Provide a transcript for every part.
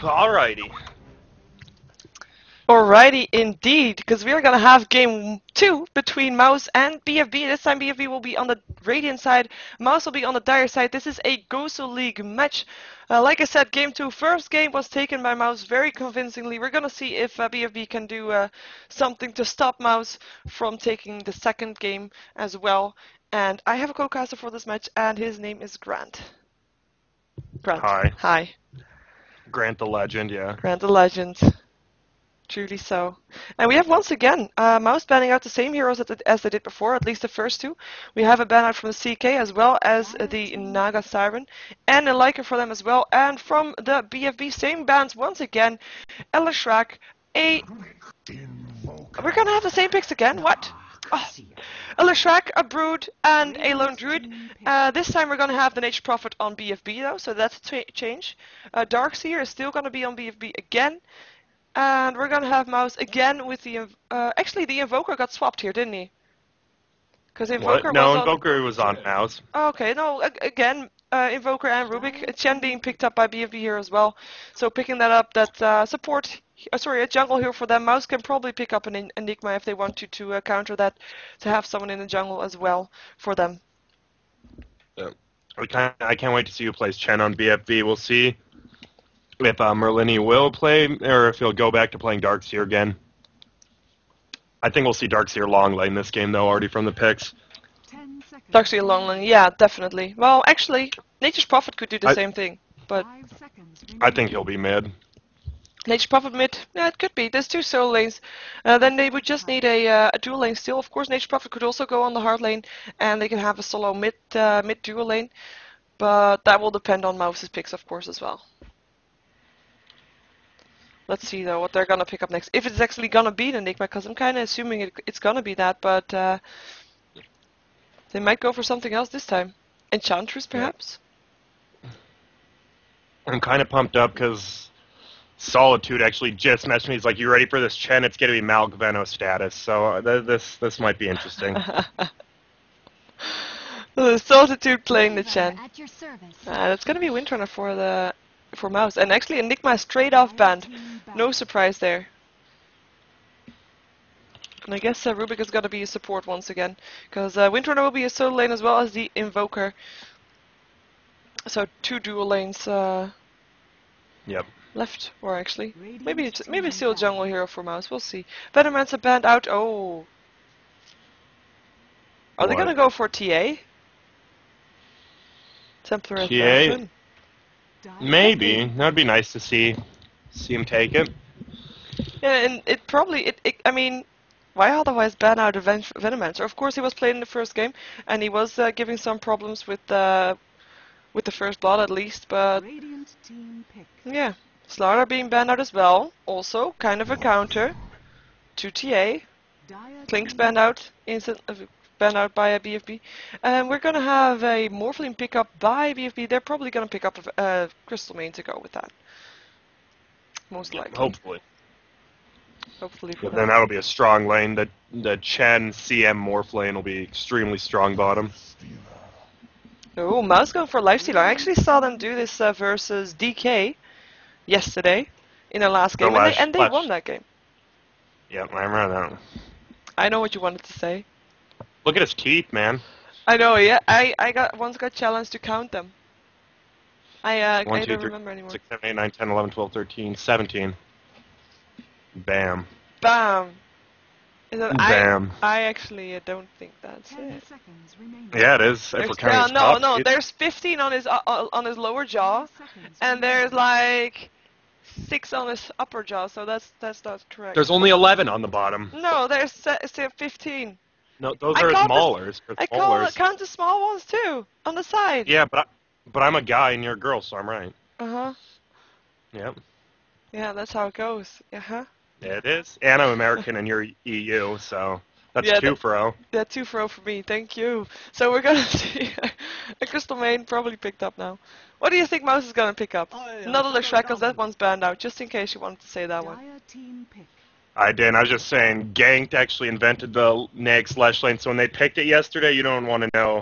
Alrighty. Alrighty, indeed, because we're gonna have game 2 between Mouz and BFB. This time BFB will be on the Radiant side, Mouz will be on the Dire side. This is a GosuLeague match. Like I said, game 2, first game was taken by Mouz very convincingly. We're gonna see if BFB can do something to stop Mouz from taking the second game as well. And I have a co-caster for this match, and his name is GranDGranT. GranDGranT. Hi. Hi. GranT the Legend, yeah. GranDGranT the Legend. Truly so. And we have once again Mouz banning out the same heroes as they did before, at least the first two. We have a ban out from the CK as well as the Naga Siren, and a Liker for them as well. And from the BFB, same bans once again. Elishrak, we're gonna have the same picks again. What? Oh. Elishrak, a Brood, and a Lone Druid. This time we're gonna have the Nature Prophet on BFB though, so that's a change. Darkseer is still gonna be on BFB again. And we're gonna have Mouz again with the actually the Invoker got swapped here, didn't he? Because Invoker Invoker was on Mouz. Oh, okay, no, again Invoker and Rubik, Chen being picked up by BFB here as well. So picking that up, that support, sorry, a jungle here for them. Mouz can probably pick up an Enigma if they want to counter that, to have someone in the jungle as well for them. Yeah. I can't wait to see who plays Chen on BFB. We'll see if Merlini will play, or if he'll go back to playing Darkseer again. I think we'll see Darkseer long lane this game, though, already from the picks. Darkseer long lane, yeah, definitely. Well, actually, Nature's Prophet could do the same thing, but I think he'll be mid. Nature's Prophet mid, yeah, it could be. There's two solo lanes. Then they would just need a dual lane still. Of course, Nature's Prophet could also go on the hard lane, and they can have a solo mid dual lane. But that will depend on Mouz's picks, of course, as well. Let's see though what they're gonna pick up next. If it's actually gonna be the Enigma, because I'm kind of assuming it's gonna be that, but they might go for something else this time. Enchantress, perhaps? Yeah. I'm kind of pumped up because Solitude actually just messaged me. He's like, "You ready for this, Chen? It's gonna be Malgveno status." So this might be interesting. Solitude playing the Chen. That's gonna be Windrunner for Mouz, and actually Enigma is straight off banned. No surprise there. And I guess Rubik is gonna be a support once again, because Windrunner will be a solo lane as well as the Invoker. So two dual lanes yep. left, or actually maybe still a jungle hero for Mouz. We'll see. Venommancer banned out. Oh, are they gonna go for TA? Templar TA? Maybe. That'd be nice to see him take it. Yeah, and it probably, I mean, why otherwise ban out a Venomancer? Of course he was played in the first game, and he was giving some problems with the first blood at least, but yeah. Slardar being banned out as well, also kind of a counter to TA. Klink's banned out, banned out by a BFB. We're gonna have a Morphling pick up by BFB. They're probably gonna pick up a Crystal Main to go with that. Most likely. Hopefully. Hopefully for then that'll be a strong lane. The Chen CM Morph lane will be extremely strong bottom. Oh, Mouz going for Lifestealer. I actually saw them do this versus DK yesterday in their last game, and they won that game. Yeah, I remember that. I know what you wanted to say. Look at his teeth, man. I know, yeah. I once got challenged to count them. I 1, 2, don't 3, remember anymore. 6, 7, 8, 9, 10, 11, 12, 13, 17. Bam. Bam. Bam. I actually don't think that's it. Yeah, it is. If we're counting his no. There's 15 on his lower jaw, and there's like 6 on his upper jaw. So that's not correct. There's only 11 on the bottom. No, there's still 15. No, those are smallers. I count the small ones too on the side. Yeah, but I'm a guy and you're a girl, so I'm right. Uh-huh. Yep. Yeah, that's how it goes. Uh-huh. Yeah, it is. And I'm American and you're EU, so that's 2-0. Yeah, 2-0 for me. Thank you. So we're gonna see a Crystal Main probably picked up now. What do you think Mouz is gonna pick up? Not a Leshrac, because that one's banned out, just in case you wanted to say that one. I didn't. I was just saying, Ganked actually invented the Nag Slash lane, so when they picked it yesterday, you don't want to know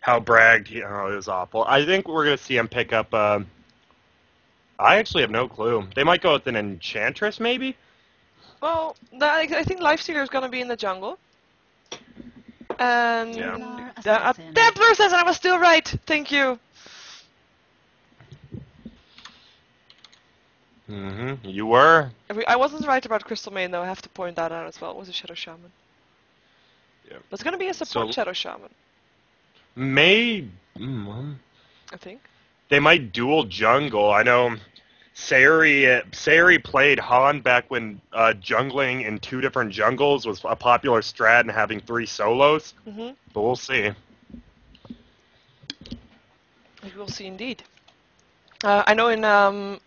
how bragged it was awful. I think we're going to see him pick up a I actually have no clue. They might go with an Enchantress, maybe? Well, I think Lifestealer is gonna be in the jungle. And Yeah. Templar Assassin, I was still right. Thank you. You were. I wasn't right about Crystal Main though. I have to point that out as well. It was a Shadow Shaman. Yeah. It's gonna be a support Shadow Shaman. I think. They might dual jungle. I know Sayuri played Han back when jungling in 2 different jungles was a popular strat and having 3 solos. But we'll see. We will see indeed. I know in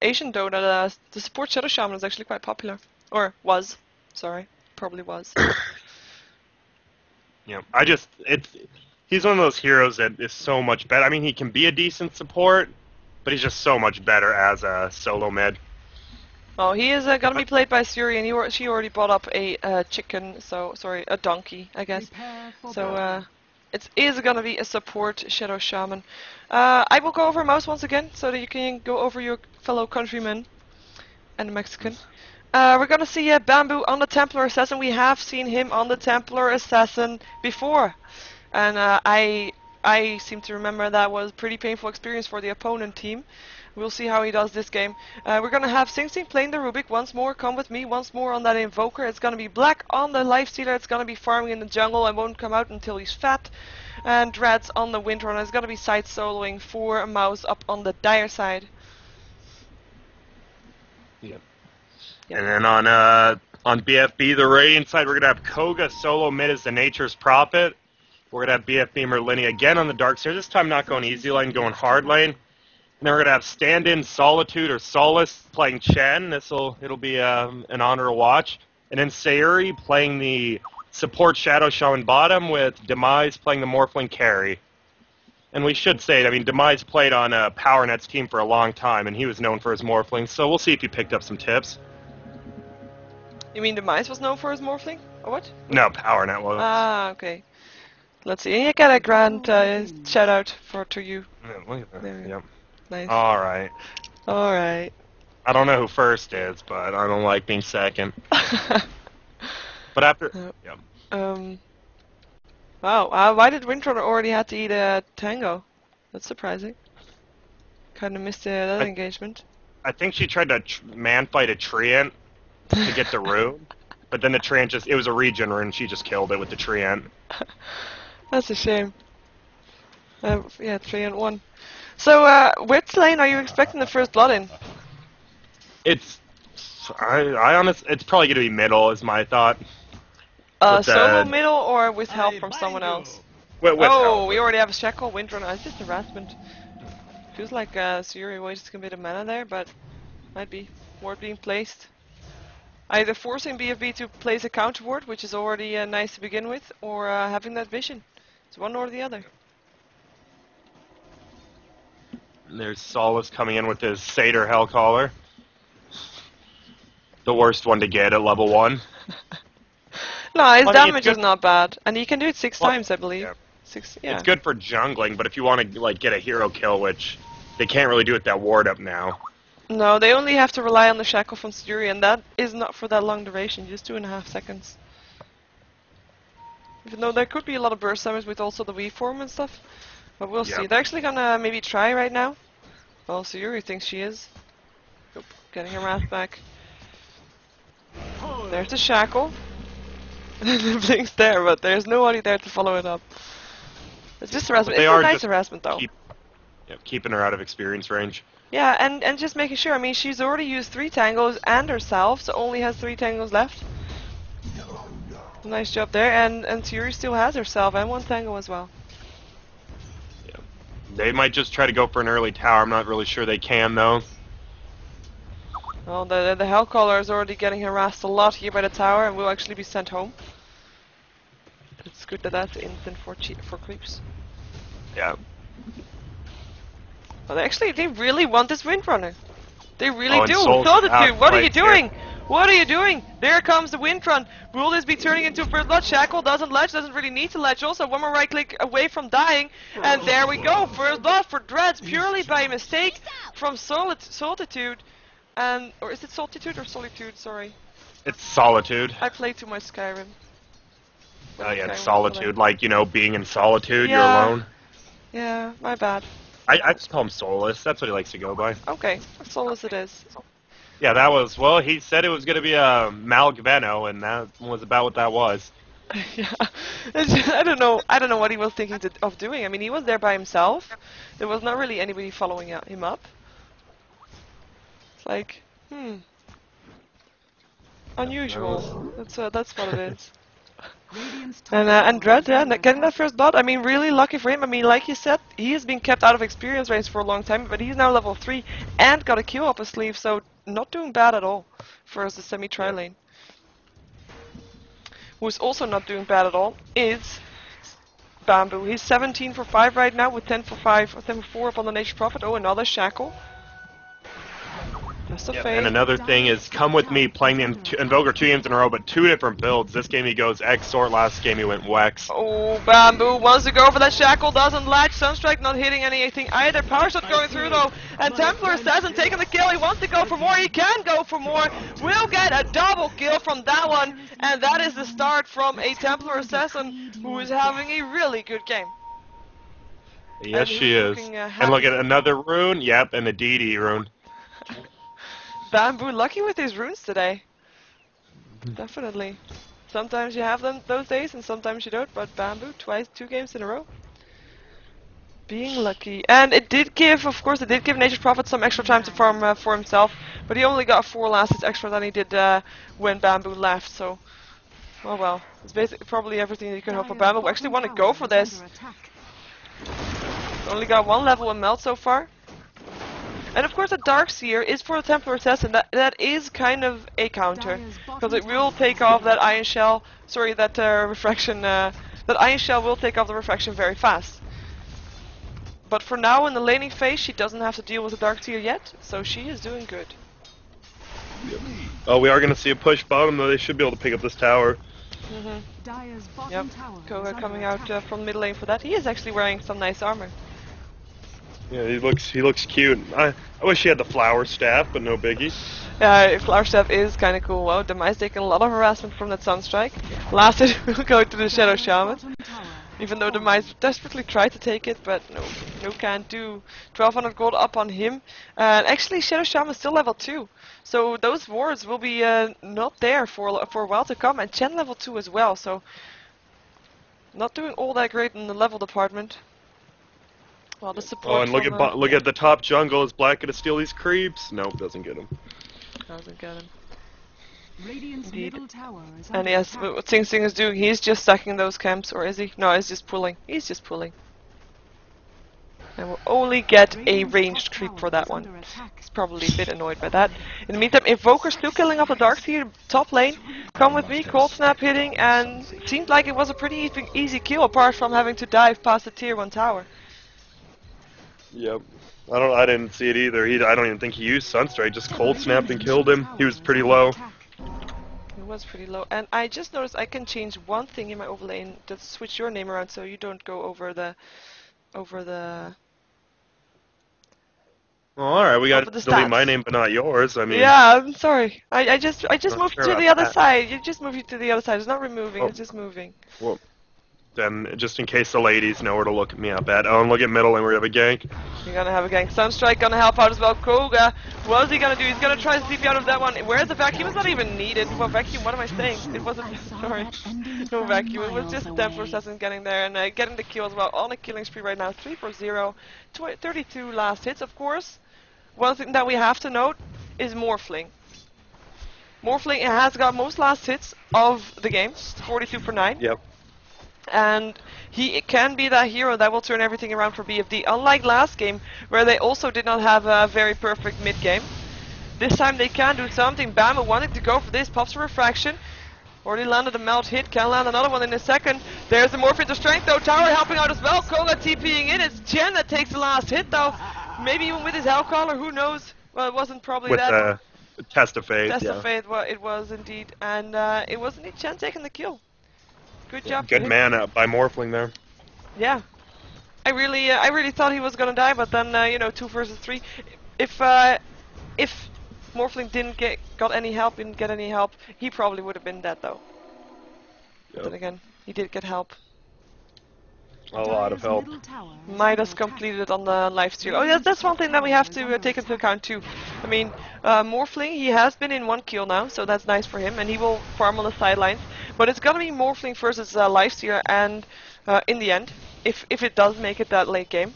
Asian Dota the support Shadow Shaman is actually quite popular. Or was. Sorry. Probably was. Yeah, he's one of those heroes that is so much better. I mean, he can be a decent support, but he's just so much better as a solo mid. Oh, he is gonna be played by Suri, and she already brought up a chicken. So sorry, a donkey, I guess. So it is gonna be a support Shadow Shaman. I will go over Mouse once again, so that you can go over your fellow countrymen and the Mexican. We're gonna see Bamboo on the Templar Assassin. We have seen him on the Templar Assassin before, and I seem to remember that was a pretty painful experience for the opponent team. We'll see how he does this game. We're gonna have Sing Sing playing the Rubik once more. Come with me once more on that Invoker. It's gonna be Black on the Lifestealer. It's gonna be farming in the jungle and won't come out until he's fat. And Dreads on the Windrunner. It's gonna be side soloing for Mouse up on the Dire side. Yep. And then on BFB, the Radiant side, we're gonna have Koga solo mid as the Nature's Prophet. We're gonna have BFB Merlini again on the Dark side. This time not going easy lane, going hard lane. And then we're gonna have stand-in Solitude or Solace playing Chen. It'll be an honor to watch. And then Sayuri playing the support Shadow Shaman bottom with Demise playing the Morphling carry. And we should say, I mean, Demise played on PowerNet's team for a long time, and he was known for his Morphling. So we'll see if he picked up some tips. You mean Demise was known for his Morphling? Or what? No, PowerNet was. Ah, okay. Let's see. You get a grand shout out to you. Yeah, look at that. There. Yep. Nice. All right. All right. I don't know who first is, but I don't like being second. But after, yep. Wow. Why did Windrunner already have to eat a tango? That's surprising. Kind of missed that engagement. I think she tried to man fight a Treant to get the rune, but then the Treant it was a regen rune. She just killed it with the Treant. That's a shame. Yeah, 3-1. So, which lane are you expecting the first blood in? It's probably going to be middle, is my thought. Solo middle or with help from someone else? With help. We already have a Shackle, Windrunner. It's just harassment. Feels like Suri wasted a bit of mana there, but might be ward being placed. Either forcing BFB to place a counter ward, which is already nice to begin with, or having that vision. It's one or the other. There's Solace coming in with his Satyr Hellcaller. The worst one to get at level 1. No, his damage is not bad, and he can do it 6 times, I believe. Yeah. 6, yeah. It's good for jungling, but if you want to get a hero kill, which they can't really do with that ward up now. No, they only have to rely on the Shackle from Suri, and that is not for that long duration, just 2.5 seconds. Even though there could be a lot of burst damage with also the V form and stuff, but we'll see. They're actually gonna maybe try right now. Well, Suri thinks she is. Oop, getting her wrath back. There's the Shackle. The blink's there, but there's nobody there to follow it up. It's just harassment. It's a nice harassment, though. Keeping her out of experience range. Yeah, and just making sure. I mean, she's already used 3 tangos and herself, so only has 3 tangos left. Nice job there, and Suri still has herself and 1 tango as well. Yeah. They might just try to go for an early tower. I'm not really sure they can, though. Well, the Hellcaller is already getting harassed a lot here by the tower and will actually be sent home. It's good that that's instant for creeps. Yeah. Well, they really want this Windrunner. They really do. What are you doing? What are you doing? There comes the wind run. Will this be turning into first blood? Shackle doesn't ledge, doesn't really need to ledge. Also, one more right click away from dying. And there we go. First blood for Dreads purely by mistake from Solitude. And, or is it Solitude or Solitude? Sorry. It's Solitude. I play too much Skyrim. Oh yeah, it's Solitude. Like, you know, being in solitude, Yeah. you're alone. Yeah, my bad. I just call him Solus. That's what he likes to go by. Okay, Solus it is. Yeah, that was, well, he said it was going to be a Malgveno, and that was about what that was. Yeah, I don't know what he was thinking of doing. I mean, he was there by himself. There was not really anybody following him up. It's like, unusual. That's what it is. And Dread, yeah, getting that first blood. I mean, really lucky for him. I mean, like you said, he has been kept out of experience race for a long time, but he's now level 3 and got a kill up his sleeve, so not doing bad at all for the semi-tri lane. Who's also not doing bad at all is Bamboo. He's 17 for 5 right now with 10 for 5, or 10 for 4 up on the Nature Prophet. Oh, another Shackle. Just a fade. And another thing is, come with me playing Invoker 2 games in a row, but 2 different builds. This game he goes X-Sort, last game he went Wex. Oh, Bamboo wants to go for that Shackle, doesn't latch. Sunstrike not hitting anything either. Power Shot going through though, and Templar hasn't taken the kill. He wants to go for more, he can go for more. Will get a double kill from that one, and that is the start from a Templar Assassin who is having a really good game. Yes, she is. And look at another rune, yep, and a DD rune. Bamboo lucky with his runes today. Definitely. Sometimes you have them those days and sometimes you don't, but Bamboo 2 games in a row. Being lucky. And it did give, of course, Nature's Prophet some extra time to farm for himself, but he only got 4 last hits extra than he did when Bamboo left, so... Oh well. It's basically probably everything you can hope for Bamboo. We actually want to go for this. Only got 1 level in Melt so far. And of course the Darkseer is for the Templar Assassin, that is kind of a counter. Because it will take off that Iron Shell, sorry, that refraction, that Iron Shell will take off the refraction very fast. But for now in the laning phase she doesn't have to deal with the Darkseer yet, so she is doing good. Oh, we are going to see a push bottom though, they should be able to pick up this tower. Yep, Koga coming out from mid lane for that. He is actually wearing some nice armor. Yeah, he looks cute. I wish he had the flower staff, but no biggie. Yeah, flower staff is kind of cool. Wow, Demise taking a lot of harassment from that Sunstrike. Last it will go to the Shadow Shaman. Even though Demise desperately tried to take it, but no can do. 1200 gold up on him. And actually Shadow Shaman is still level 2. So those wards will be not there for a while to come. And Chen level 2 as well, so not doing all that great in the level department. Well, the support. Oh, and look at the top jungle. Is Black gonna steal these creeps? Nope, doesn't get him. Doesn't get him. Indeed. And yes, what Sing Sing is doing, he's just stacking those camps, or is he? No, he's just pulling. He's just pulling. And we'll only get a ranged creep for that one. He's probably a bit annoyed by that. In the meantime, Invoker still killing off the Darkseer top lane. Come with me, Cold Snap hitting, and it seemed like it was a pretty easy kill, apart from having to dive past the tier 1 tower. Yep. I didn't see it either. I don't even think he used Sunstrike. Just cold snapped and killed him. He was pretty low. He was pretty low. And I just noticed I can change one thing in my overlay and just switch your name around so you don't go over the Well, alright, we got to delete my name but not yours. I mean. Yeah, I'm sorry. I just moved to the other side. You just moved to the other side. It's not removing, it's just moving. Well, then, just in case the ladies know where to look me up at. Oh, and look at middle lane, we have a gank. You're gonna have a gank. Sunstrike gonna help out as well. Koga, what is he gonna do? He's gonna try to TP out of that one. Where's the vacuum? It's not even needed. Well, vacuum, what am I saying? It wasn't, sorry. No vacuum. It was just a Templar Assassin getting there and getting the kill as well. On a killing spree right now. 3 for 0. 32 last hits, of course. One thing that we have to note is Morphling. Morphling has got most last hits of the game. 42 for 9. Yep. And he can be that hero that will turn everything around for BFD, unlike last game where they also did not have a very perfect mid game. This time they can do something. Bama wanted to go for this, pops a refraction, already landed a melt hit, can land another one in a second. There's the morph into strength though, tower helping out as well. Koga TPing in, it's Chen that takes the last hit though, maybe even with his Hellcaller, who knows. Well, it wasn't probably with that. Test of fate. Test Yeah. of fate, it was indeed, and it was indeed Chen taking the kill. Good job. Good man by Morphling there. Yeah. I really thought he was gonna die, but then you know, 2 versus 3. If Morphling got any help, didn't get any help, he probably would have been dead though. But then again, he did get help. A lot of help. Midas completed on the lifesteal. Oh, yeah, that's one thing that we have to take into account too. I mean, Morphling, he has been in 1 kill now, so that's nice for him, and he will farm on the sidelines. But it's gonna be Morphling versus lifesteal, and in the end, if it does make it that late game.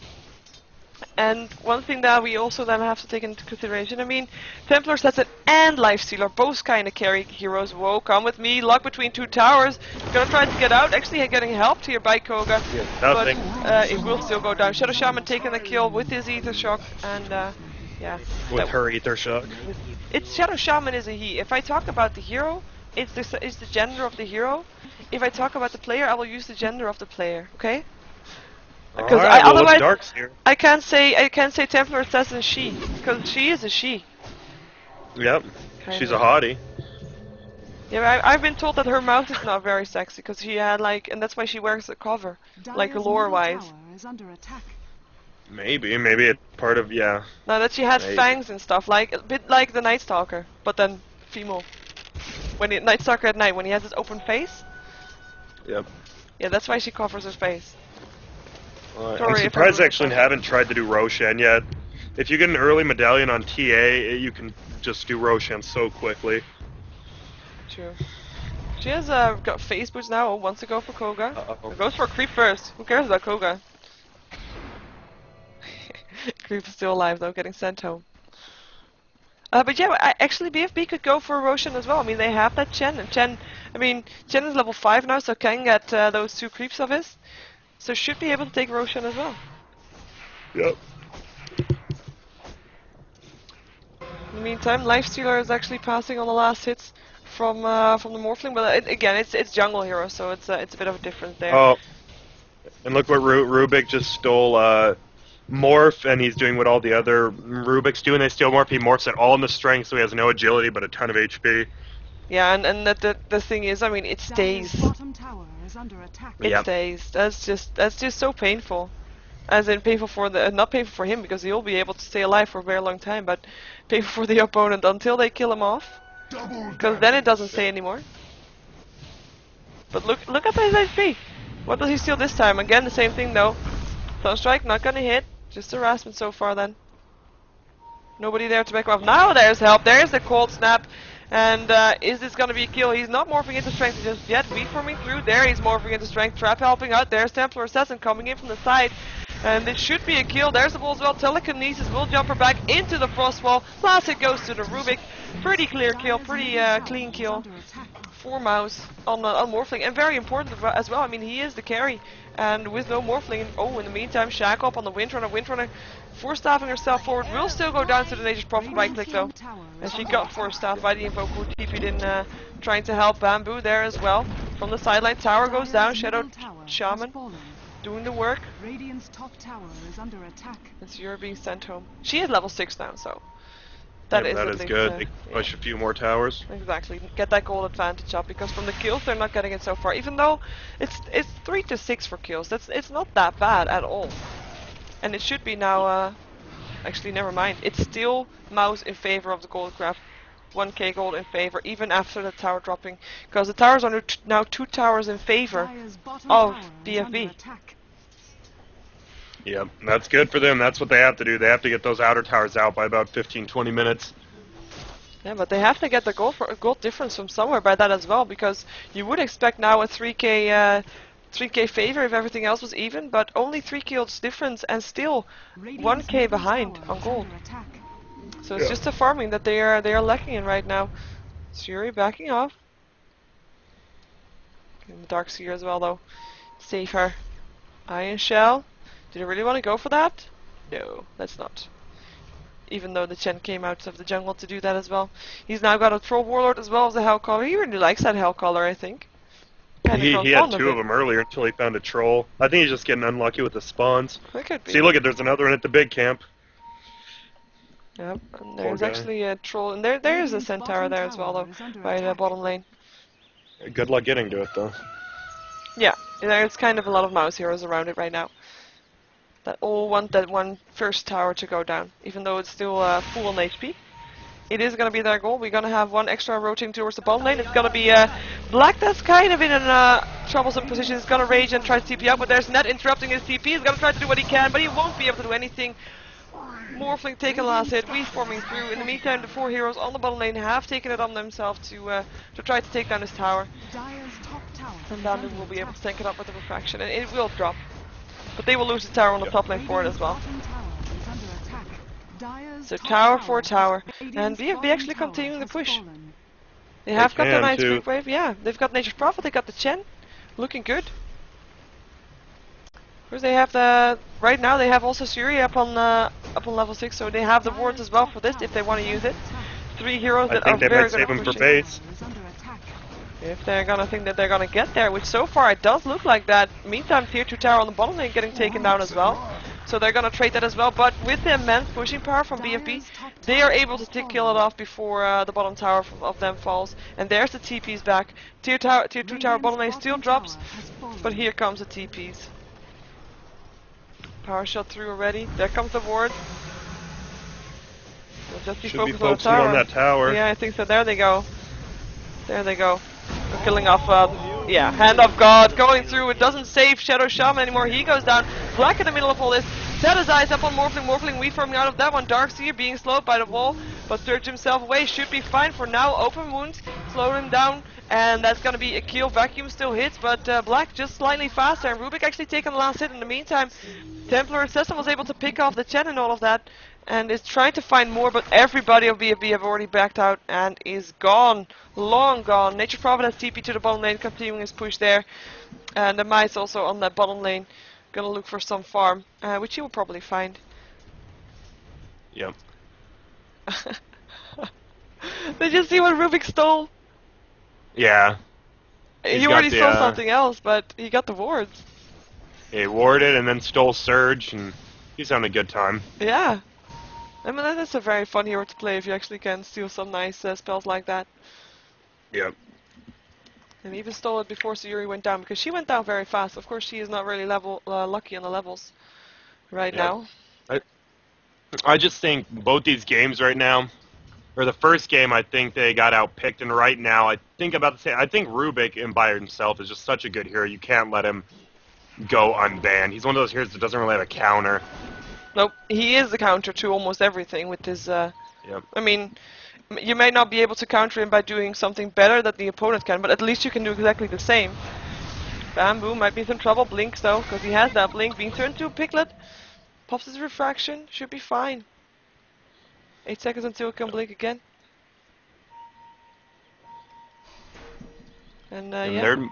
And one thing that we also then have to take into consideration, I mean, Templar Assassin and Lifestealer, both kind of carry heroes. Whoa, come with me, locked between 2 towers. Gonna try to get out, actually getting helped here by Koga. But it will still go down. Shadow Shaman taking the kill with his Ether Shock, and yeah. With her Ether Shock. It's Shadow Shaman is a he. If I talk about the hero, it's the gender of the hero. If I talk about the player, I will use the gender of the player, okay? Because otherwise, I can't say Templar Assassin she, because she is a she. Yep, she's a hottie. Yeah, I've been told that her mouth is not very sexy, because she had like, and that's why she wears a cover, like lore-wise. Maybe it's part of No, that she has fangs and stuff, like a bit like the Night Stalker, but then female. Night Stalker at night, when he has his open face. Yep. Yeah, that's why she covers her face. I'm surprised they actually haven't tried to do Roshan yet. If you get an early medallion on TA, you can just do Roshan so quickly. True. She has got face boots now, wants to go for Koga. Goes for Creep first. Who cares about Koga? Creep is still alive though, getting sent home. But yeah, actually BFB could go for Roshan as well. I mean, they have that Chen, and Chen is level 5 now, so can get those 2 creeps of his. So should be able to take Roshan as well. Yep. In the meantime, Lifestealer is actually passing on the last hits from the Morphling, but again, it's jungle hero, so it's a bit of a difference there. Oh, and look what Rubik just stole. Morph, and he's doing what all the other Rubiks do, and they steal Morph. He morphs it all in the strength, so he has no agility but a ton of HP. Yeah, and the thing is, I mean, it stays. It stays. That's just so painful. As in painful for not painful for him, because he'll be able to stay alive for a very long time, but painful for the opponent until they kill him off. Because then it doesn't stay anymore. But look at his HP. What does he steal this time? Again, the same thing though. Sunstrike not gonna hit. Just harassment so far then. Nobody there to back him up. Now there's help. There's the cold snap. And is this gonna be a kill? He's not morphing into strength just yet. Weed forming through. There he's morphing into strength. Trap helping out. There's Templar Assassin coming in from the side. And it should be a kill. There's the ball as well. Telekinesis will jump her back into the frost wall. Last hit goes to the Rubik. Pretty clear kill. Pretty clean kill for Mouz on Morphling. And very important as well. I mean, he is the carry. And with no Morphling, in the meantime, Shack up on the Windrunner. Windrunner force-staffing herself forward. Will still go down to the Nature's Prophet right click though. And she got force-staffed by the Invoker, TP'd in, trying to help Bamboo there as well. From the sideline, tower goes down. Shadow Shaman doing the work. And Sheever being sent home. She is level 6 now, so that is good. They push a few more towers. Exactly. Get that gold advantage up, because from the kills they're not getting it so far. Even though it's 3 to 6 for kills. It's not that bad at all. And it should be now. Actually, never mind. It's still Mouz in favor of the gold grab. 1k gold in favor, even after the tower dropping, because the towers are now 2 towers in favor of BFB. Yep, that's good for them. That's what they have to do. They have to get those outer towers out by about 15-20 minutes. Yeah, but they have to get the gold difference from somewhere by that as well, because you would expect now a 3k favor if everything else was even, but only 3 kills difference and still 1k behind on gold. So it's just the farming that they are lacking in right now. Shuri backing off. And the Dark Seer as well though. Save her. Iron Shell. Did I really want to go for that? No, let's not. Even though the Chen came out of the jungle to do that as well. He's now got a Troll Warlord as well as a Hellcaller. He really likes that Hellcaller, I think. He had 2 of them earlier until he found a Troll. I think he's just getting unlucky with the spawns. That could be. See, look, there's another one at the big camp. Yep, and Poor there's guy. actually a troll, and there's a centaur there as well, though, by the bottom lane. Good luck getting to it, though. Yeah, there's kind of a lot of Mouz heroes around it right now that all want that one first tower to go down, even though it's still full on HP. It is going to be their goal. We're going to have one extra rotating towards the bottom lane. It's going to be Black that's kind of in a troublesome position. He's going to rage and try to TP up, but there's Net interrupting his TP. He's going to try to do what he can, but he won't be able to do anything. Morphling taking the last hit, reforming through. In the meantime, the 4 heroes on the bottom lane have taken it on themselves to try to take down this tower. And Bandu will be able to tank it up with the refraction, and it will drop. But they will lose the tower on the top lane for it as well. So tower for tower, and BFB actually continuing the push. They have got the nice quick wave, yeah. They've got Nature's Prophet, they got the Chen, looking good. Of course, they have the right now. They have also Suri up on level 6, so they have the wards as well for this if they want to use it. 3 heroes that are very good at pushing. For base. If they're gonna think that they're gonna get there, which so far it does look like that. Meantime, tier 2 tower on the bottom lane getting taken down as well. So they're gonna trade that as well, but with the immense pushing power from BFB, they are able to kill it off before the bottom tower of them falls. And there's the TPs back. Tier 2 tower bottom lane still drops, but here comes the TPs. Power shot through already. There comes the ward. We'll just be focusing on that tower. Yeah, I think so. There they go. There they go. We're killing off, yeah, Hand of God going through. It doesn't save Shadow Shaman anymore. He goes down. Black in the middle of all this. Set his eyes up on Morphling. Morphling reforming out of that one. Darkseer being slowed by the wall, but Surge himself away. Should be fine for now. Open wounds. Slow him down. And that's going to be a kill. Vacuum still hits, but Black just slightly faster. And Rubik actually taking the last hit in the meantime. Templar Assassin was able to pick off the Chen and all of that. And is trying to find more, but everybody of BFB have already backed out and is gone. Long gone. Nature's Prophet has TP to the bottom lane, continuing his push there. And the Mice also on that bottom lane. Gonna look for some farm, which he will probably find. Yep. Did you see what Rubik stole? Yeah. He already stole something else, but he got the wards. He warded and then stole Surge, and he's having a good time. Yeah. I mean, that's a very fun hero to play if you actually can steal some nice spells like that. Yep. And he even stole it before Sayuri went down, because she went down very fast. Of course, she is not really lucky on the levels right now. I just think both these games right now, or the first game, I think they got outpicked, and right now, I think about the same. I think Rubik in by himself is just such a good hero. You can't let him go unbanned. He's one of those heroes that doesn't really have a counter. Nope, he is the counter to almost everything with his, Yep. I mean, you may not be able to counter him by doing something better that the opponent can, but at least you can do exactly the same. Bamboo might be in some trouble. Blinks though, because he has that blink. Being turned to a piglet. Pops his refraction. Should be fine. 8 seconds until it can blink again. And yeah.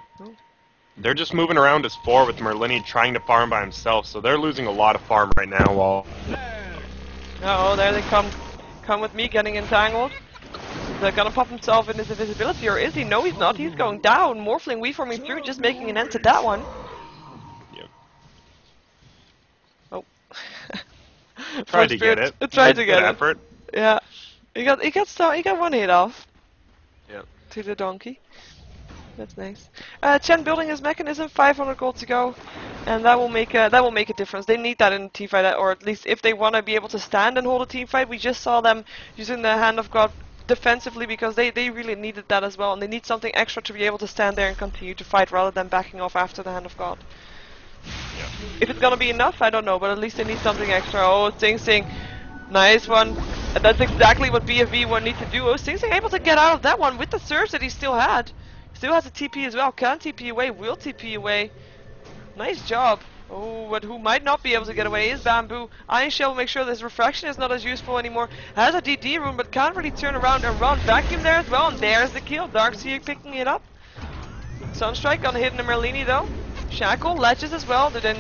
They're just moving around as 4 with Merlini trying to farm by himself, so they're losing a lot of farm right now. While oh, there they come. Come with me, getting entangled. They're gonna pop himself in his invisibility, or is he? No, he's not. He's going down. Morphling reforming through, just making an end to that one. Yep. Oh. Tried to get it. Tried to get it. Effort. Yeah. He got one hit off. Yep. To the donkey. That's nice. Chen building his mechanism, 500 gold to go, and that will make a difference. They need that in a team fight, or at least if they want to be able to stand and hold a team fight. We just saw them using the Hand of God defensively because they really needed that as well, and they need something extra to be able to stand there and continue to fight rather than backing off after the Hand of God. Yeah. If it's gonna be enough, I don't know, but at least they need something extra. Oh, Sing Sing, nice one. And that's exactly what BFB would need to do. Oh, Sing Sing able to get out of that one with the surge that he still had. Still has a TP as well. Can TP away, will TP away. Nice job. Oh, but who might not be able to get away is Bamboo. Iron Shell will make sure this refraction is not as useful anymore. Has a DD rune, but can't really turn around and run. Vacuum there as well, and there's the kill. Darkseer picking it up. Sunstrike gonna hit the Merlini though. Shackle, ledges as well. They do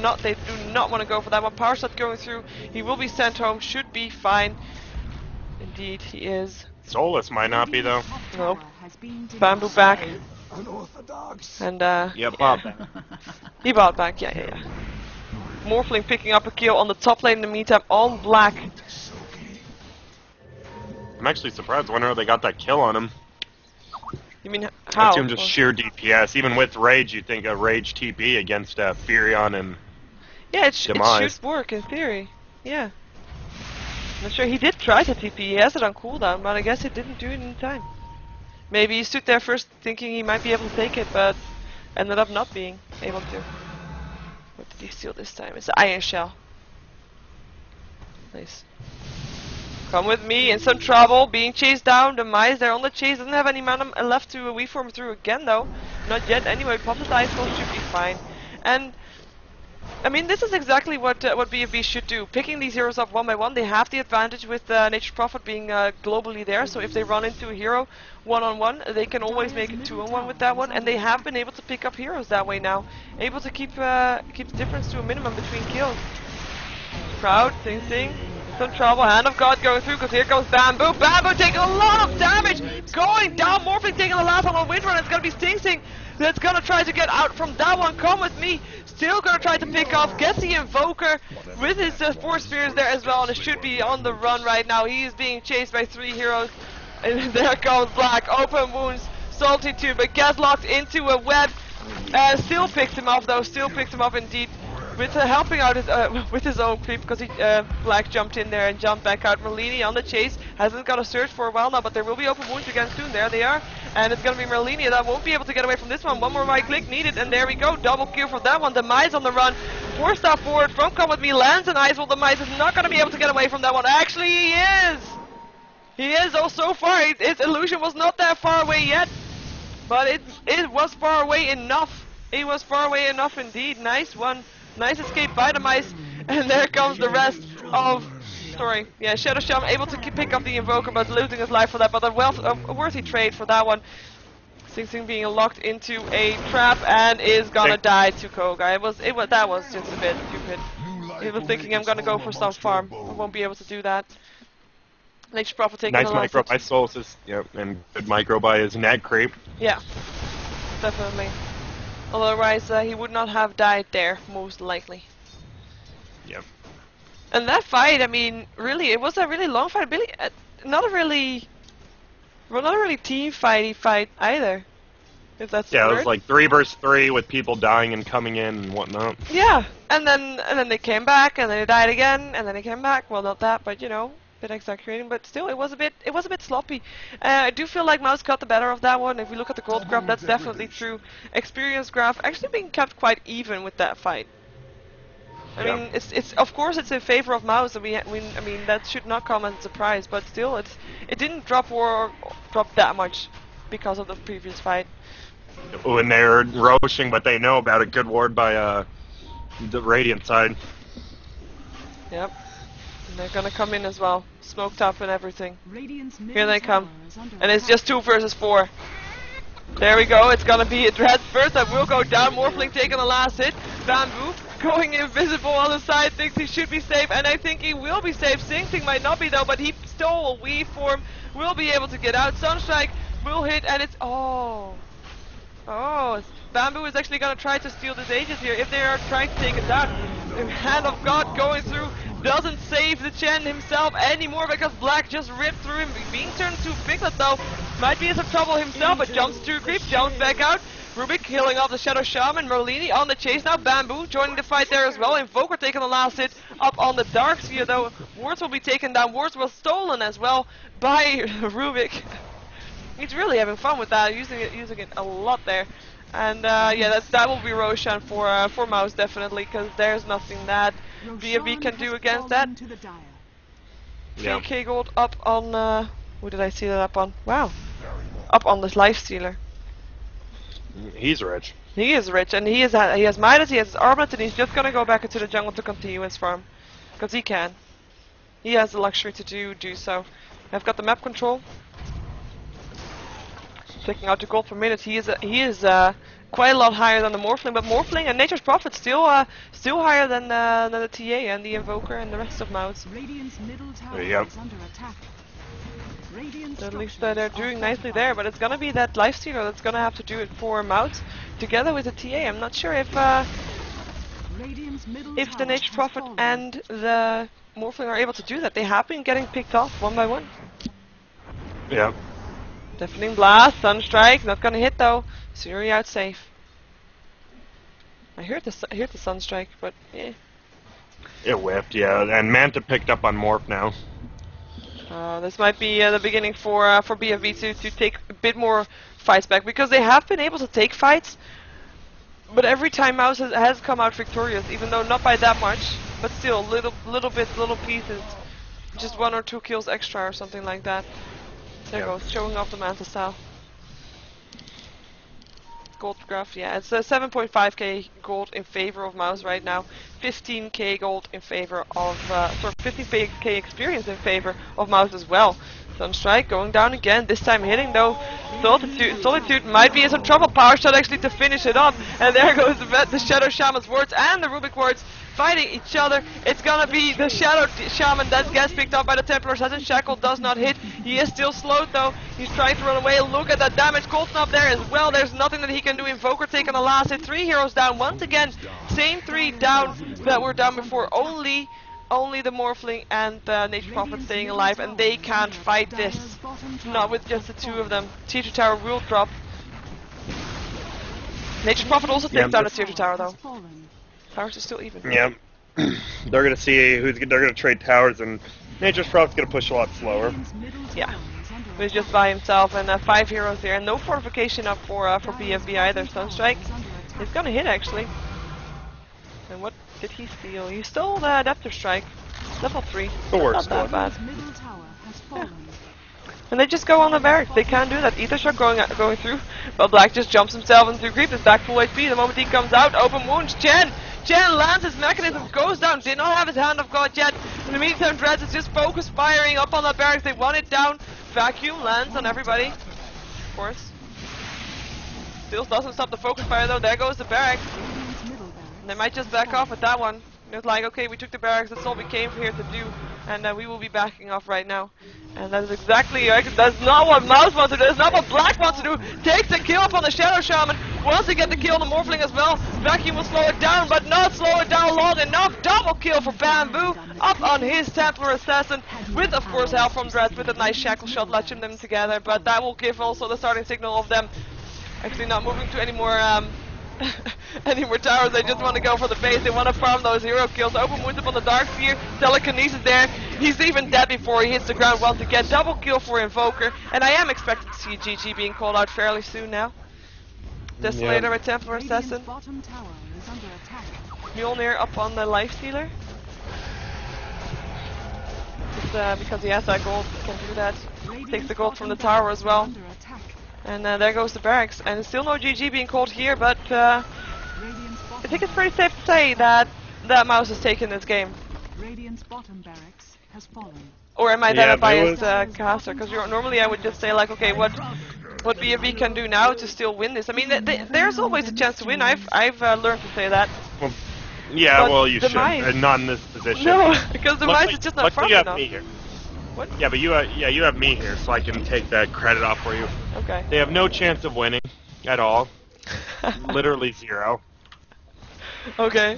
not want to go for that one. Power shot going through. He will be sent home. Should be fine. Indeed, he is. Soulless might not be though. No. Bamboo back. And Yep, Bob. He bought back, yeah. Morphling picking up a kill on the top lane in the meantime on Black. I'm actually surprised. I wonder how they got that kill on him. You mean I how? assume just sheer DPS. Even with Rage, you'd think a Rage TP against Furion and Yeah, it Demise. should work in theory. Yeah. I'm sure he did try to TP. He has it on cooldown, but I guess he didn't do it in time. Maybe he stood there first thinking he might be able to take it, but ended up not being able to. What did he steal this time? It's the Iron Shell. Nice. Come with me, in some trouble, being chased down. Demise there on the chase, doesn't have any mana left to weave-form through again though. Not yet anyway, pop the Ice Ball should be fine. And I mean, this is exactly what BFB should do. Picking these heroes up one by one, they have the advantage with Nature's Prophet being globally there, so if they run into a hero one-on-one, they can always make it two-on-one with that one, and they have been able to pick up heroes that way now. Able to keep the difference to a minimum between kills. Proud, Sing. Some trouble, Hand of God going through, because here comes Bamboo. Bamboo taking a lot of damage! Going down, Morphling taking the last one on Windrun, it's gonna be Sing that's gonna try to get out from that one. Come with me! Still gonna try to pick off, gets the Invoker with his 4 spears there as well, and it should be on the run right now. He is being chased by 3 heroes, and there comes Black. Open wounds, Salty too, but gets locked into a web. Still picks him off though, still picks him off indeed. With helping out his, with his own creep, because he Black jumped in there and jumped back out. Merlini on the chase, hasn't got a search for a while now, but there will be open wounds again soon. There they are, and it's gonna be Merlini that won't be able to get away from this one. One more right click needed, and there we go, double kill for that one. Demise on the run, forced out forward from Come With Me, lands an Ice Wall. Demise is not gonna be able to get away from that one. Actually, he is! He is, oh, so far. His illusion was not that far away yet, but it was far away enough. It was far away enough indeed. Nice one. Nice escape by Demise, and there comes the rest of... Sorry, yeah, Shadow Shaman able to pick up the Invoker, but losing his life for that, but a worthy trade for that one. Sing being locked into a trap and is gonna die to Koga. That was just a bit stupid. He was thinking, I'm gonna go for some farm. I won't be able to do that. Nature's Prophet taking nice micro by Solstice, yep, and good micro by his Nag Creep. Yeah, definitely. Otherwise, he would not have died there, most likely. Yep. And that fight, I mean, really, it was a really long fight. Really, not a really team fighty fight either. If that's the yeah, word. it was like 3 versus 3 with people dying and coming in and whatnot. Yeah, and then they came back, and then they died again, and then they came back. Well, not that, but you know. Bit exaggerating, but still, it was a bit sloppy. I do feel like Mouz got the better of that one. If we look at the gold graph, that's definitely true. Experience graph actually being kept quite even with that fight. I mean, it's of course it's in favor of Mouz, and I mean that should not come as a surprise. But still, it didn't drop that much because of the previous fight. When they're roaching, but they know about a good ward by the Radiant side. Yep. They're gonna come in as well, smoked up and everything. Here they come, and it's just 2 versus 4. There we go, it's gonna be a Dread first that will go down. Morphling taking the last hit. Bamboo going invisible on the side, thinks he should be safe, and I think he will be safe. Sing might not be though, but he stole a weave form, will be able to get out. Sunstrike will hit, and it's Bamboo is actually gonna try to steal this Aegis here if they are trying to take it down. The Hand of God going through doesn't save the Chen himself anymore because Black just ripped through him. Being turned to Piglet though, might be in some trouble himself, but jumps to creep, jumps back out. Rubik killing off the Shadow Shaman. Merlini on the chase now. Bamboo joining the fight there as well. Invoker taking the last hit up on the Dark Sphere though. Wards will be taken down. Wards was stolen as well by Rubik. He's really having fun with that, using it a lot there. And yeah, that will be Roshan for Mouz definitely, because there's nothing that BFB can do against that. 3k gold up on who did I see that up on? Wow, up on this Lifestealer. He's rich. He is rich, and he has Midas, he has his Armament, and he's just gonna go back into the jungle to continue his farm, because he can. He has the luxury to do so. I've got the map control. Checking out the gold per minute, he is quite a lot higher than the Morphling, but Morphling and Nature's Prophet still higher than the TA and the Invoker and the rest of Mouz. There you go. So at least they're doing nicely there, but it's gonna be that Lifestealer that's gonna have to do it for Mouz together with the TA. I'm not sure if the Nature's Prophet and the Morphling are able to do that. They have been getting picked off one by one. Yeah. Deafening Blast, Sunstrike, not gonna hit though. Siri out safe. I heard the Sunstrike, but yeah. It whipped, yeah. And Manta picked up on Morph now. This might be the beginning for BFB to take a bit more fights back, because they have been able to take fights, but every time Mouz has come out victorious, even though not by that much, but still little bits, little pieces, just 1 or 2 kills extra or something like that. There goes, showing off the Manta style. Gold graph, yeah, it's 7.5k gold in favor of Mouz right now, 15k gold in favor of, 15k experience in favor of Mouz as well. Sunstrike going down again, this time hitting though. Solitude might be in some trouble. Power shot actually to finish it off, and there goes the Shadow Shaman's wards and the Rubik wards fighting each other. It's gonna be the Shadow Shaman that gets picked up by the Templar Assassin. Shackle does not hit. He is still slowed though. He's trying to run away. Look at that damage. Colton up there as well. There's nothing that he can do. Invoker taking the last hit. 3 heroes down once again. Same 3 down that were down before. Only the Morphling and the Nature Prophet staying alive, and they can't fight this. Not with just the 2 of them. Tier 2 tower will drop. Nature Prophet also takes down the Tier 2 tower though. Towers are still even. Yeah. They're gonna see they're gonna trade towers, and Nature's Prophet's gonna push a lot slower. Yeah. He's just by himself, and 5 heroes here, and no fortification up for BFB either. Sunstrike. He's gonna hit actually. And what did he steal? He stole the Adaptive Strike. Level 3. The worst not that one. bad. Yeah. And they just go on the barracks. They can't do that. Ether Shock going through. But Black just jumps himself into creep. Is back full HP. The moment he comes out, open wounds. Chen lands his mechanism, goes down. Did not have his hand of God yet. In the meantime, Dreads is just focus firing up on that barracks. They want it down. Vacuum lands on everybody. Of course. Still doesn't stop the focus fire though. There goes the barracks. And they might just back off at that one. It's like, okay, we took the barracks, that's all we came here to do, and we will be backing off right now. And that is exactly, that's not what Mouz wants to do, that's not what Black wants to do. Takes the kill up on the Shadow Shaman, wants to get the kill on the Morphling as well. Vacuum will slow it down, but not slow it down long enough. Double kill for Bamboo, up on his Templar Assassin, with of course help from Dreads, with a nice shackle shot, latching them together, but that will give also the starting signal of them actually not moving to any more towers. They just want to go for the base. They want to farm those hero kills. Open wounds up on the Dark Sphere. Telekinesis there. He's even dead before he hits the ground once again. Double kill for Invoker. And I am expecting to see GG being called out fairly soon now. Desolator with Templar Assassin. Mjolnir up on the Lifestealer. Just because he has that gold, he can do that. Takes the gold from the tower as well. And there goes the barracks, and still no GG being called here, but I think it's pretty safe to say that Mouz has taken this game. Or am I then a biased caster? Because normally I would just say like, okay, what BFB can do now to still win this. I mean, there's always a chance to win. I've learned to say that. Well, yeah, but well you should, and not in this position. No, because the Mouz is just not front enough. Me here. What? Yeah, but you have me here, so I can take that credit off for you. Okay. They have no chance of winning at all. Literally 0. Okay.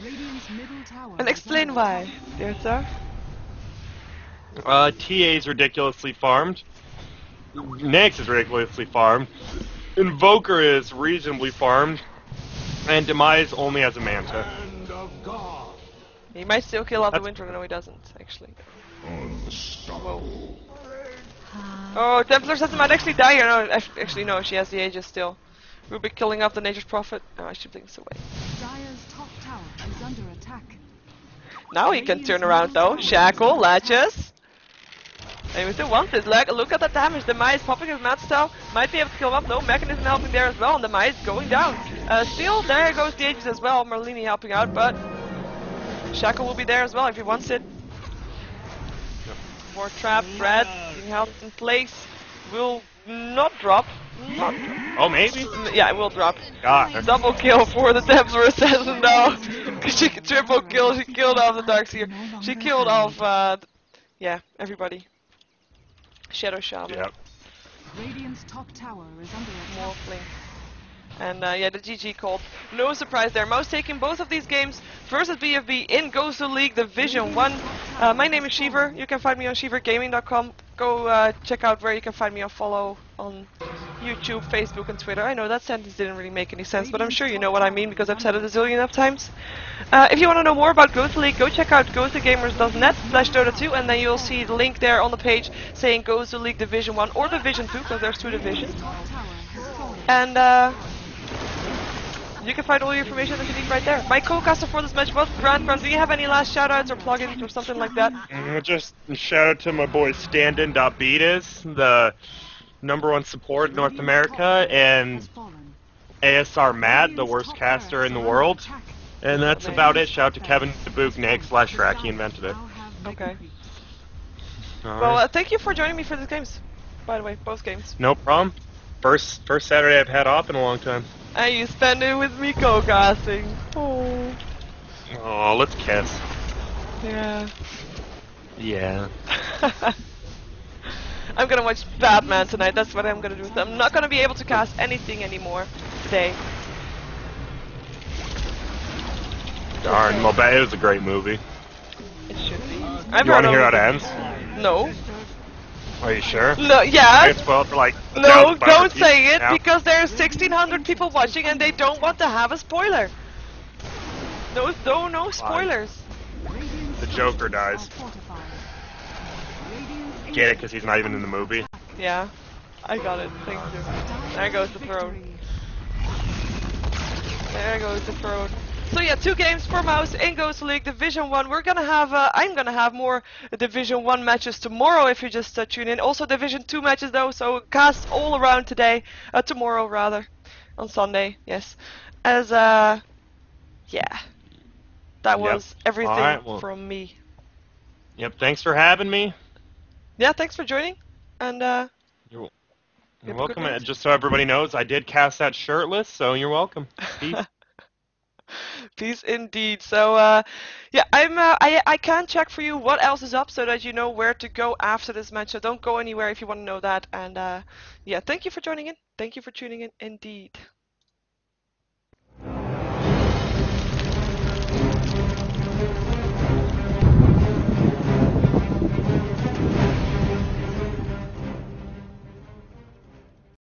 And explain why, dear sir. TA is ridiculously farmed. Nyx is ridiculously farmed. Invoker is reasonably farmed. And Demise only has a Manta. He might still kill off the Winter, no he doesn't, actually. Whoa. Oh, Templar Assassin might actually die here. No, actually no, she has the Aegis still. Rubik killing off the Nature's Prophet. Oh, I should blink this away. Now he can turn around though. Shackle, latches. And we still want this. Look at the damage. The Mice popping his Mad Style. Might be able to kill him up. No mechanism helping there as well. And the Mice going down. Still, there goes the Aegis as well. Merlini helping out, but Shackle will be there as well if he wants it. More trap, Red, being held in place, will not drop. Oh, maybe? Yeah, it will drop. God. Double kill for the Templar Assassin though. She triple kill, she killed off the Darkseer. She killed off, yeah, everybody. Shadow Shaman. Yep. Radiant's top tower is under attack. Morphling. And yeah, the GG called. No surprise there. Mouz taking both of these games versus BFB in GosuLeague Division 1. My name is Sheever. You can find me on sheevergaming.com. go check out where you can find me or follow on YouTube, Facebook, and Twitter. I know that sentence didn't really make any sense, but I'm sure you know what I mean because I've said it a zillion of times. If you want to know more about GosuLeague, go check out gosugamers.net/Dota2, and then you'll see the link there on the page saying GosuLeague Division 1 or Division 2, because there's 2 divisions. And you can find all the information that you need right there. My co-caster for this match was GranDGranT. Do you have any last shoutouts or plugins or something like that? Just shout out to my boy Standin.Beatus, the #1 support in North America, and ASR Matt, the worst caster in the world. And that's about it. Shout out to Kevin Dubuk/Shrek, he invented it. Okay. All Well, right. thank you for joining me for these games. By the way, both games. No problem. First Saturday I've had off in a long time. And you spend it with me co-casting. Oh. Oh, let's kiss. Yeah. Yeah. I'm gonna watch Batman tonight. That's what I'm gonna do. I'm not gonna be able to cast anything anymore today. Darn, it was a great movie. It should be. You want to hear how it ends? No. Are you sure? No. I Yeah. get spoiled for like No. 1,500 Don't people say it now. because there's 1,600 people watching and they don't want to have a spoiler. No spoilers. The Joker dies. Get it? Because he's not even in the movie. Yeah. I got it. Thank you. There goes the throne. There goes the throne. So yeah, 2 games for Mouz in GosuLeague Division 1. We're gonna have, I'm gonna have more Division 1 matches tomorrow if you just tune in. Also Division 2 matches though, so cast all around today, tomorrow rather, on Sunday, yes. As, yeah. That was everything Alright, well. from me. Yep, thanks for having me. Yeah, thanks for joining, and, You're Have a welcome. good night. Just so everybody knows, I did cast that shirtless, so you're welcome. Peace. Peace indeed. So, yeah, I can check for you what else is up so that you know where to go after this match. So don't go anywhere if you want to know that. And, yeah, thank you for joining in. Thank you for tuning in indeed.